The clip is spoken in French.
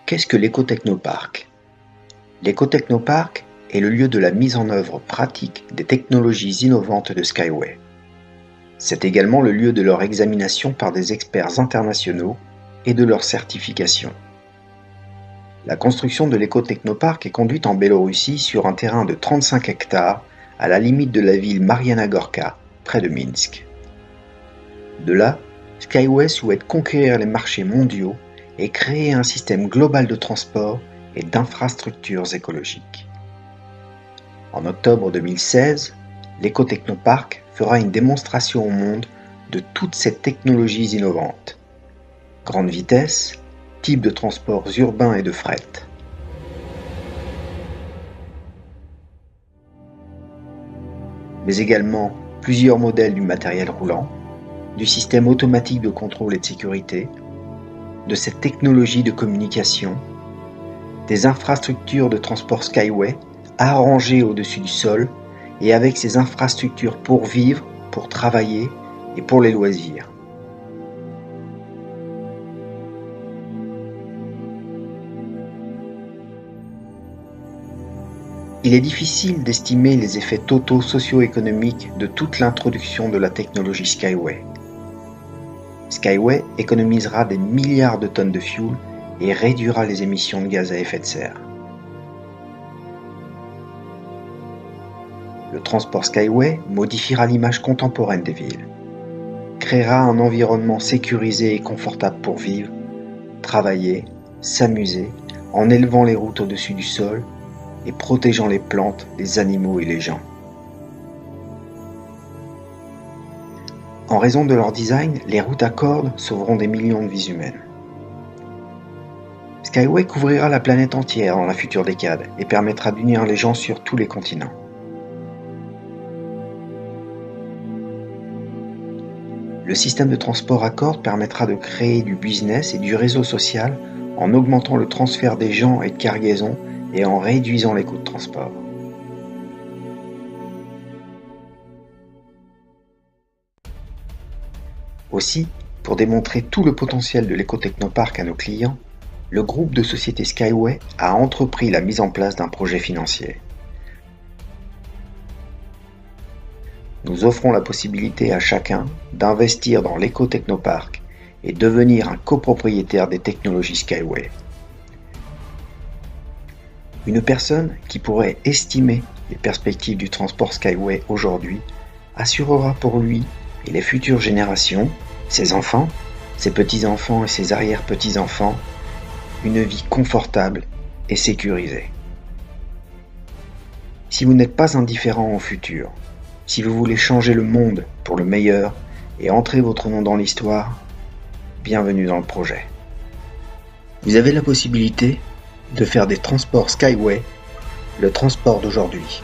Qu'est-ce que l'éco-technoparc? L'éco-technoparc est le lieu de la mise en œuvre pratique des technologies innovantes de Skyway. C'est également le lieu de leur examination par des experts internationaux et de leur certification. La construction de l'éco-technoparc est conduite en Biélorussie sur un terrain de 35 hectares à la limite de la ville Mariana Gorka, près de Minsk. De là, Skyway souhaite conquérir les marchés mondiaux et créer un système global de transport et d'infrastructures écologiques. En octobre 2016, l'éco-technoparc fera une démonstration au monde de toutes ces technologies innovantes. Grande vitesse, type de transports urbains et de fret. Mais également plusieurs modèles du matériel roulant, du système automatique de contrôle et de sécurité, de cette technologie de communication, des infrastructures de transport Skyway arrangées au-dessus du sol et avec ces infrastructures pour vivre, pour travailler et pour les loisirs. Il est difficile d'estimer les effets totaux socio-économiques de toute l'introduction de la technologie Skyway. Skyway économisera des milliards de tonnes de fuel et réduira les émissions de gaz à effet de serre. Le transport Skyway modifiera l'image contemporaine des villes, créera un environnement sécurisé et confortable pour vivre, travailler, s'amuser, en élevant les routes au-dessus du sol et protégeant les plantes, les animaux et les gens. En raison de leur design, les routes à cordes sauveront des millions de vies humaines. Skyway couvrira la planète entière dans la future décade et permettra d'unir les gens sur tous les continents. Le système de transport à cordes permettra de créer du business et du réseau social en augmentant le transfert des gens et de cargaisons et en réduisant les coûts de transport. Aussi, pour démontrer tout le potentiel de l'éco-technoparc à nos clients, le groupe de société Skyway a entrepris la mise en place d'un projet financier. Nous offrons la possibilité à chacun d'investir dans l'éco-technoparc et devenir un copropriétaire des technologies Skyway. Une personne qui pourrait estimer les perspectives du transport Skyway aujourd'hui assurera pour lui et les futures générations, ses enfants, ses petits-enfants et ses arrière-petits-enfants, une vie confortable et sécurisée. Si vous n'êtes pas indifférent au futur, si vous voulez changer le monde pour le meilleur et entrer votre nom dans l'histoire, bienvenue dans le projet. Vous avez la possibilité de faire des transports Skyway le transport d'aujourd'hui.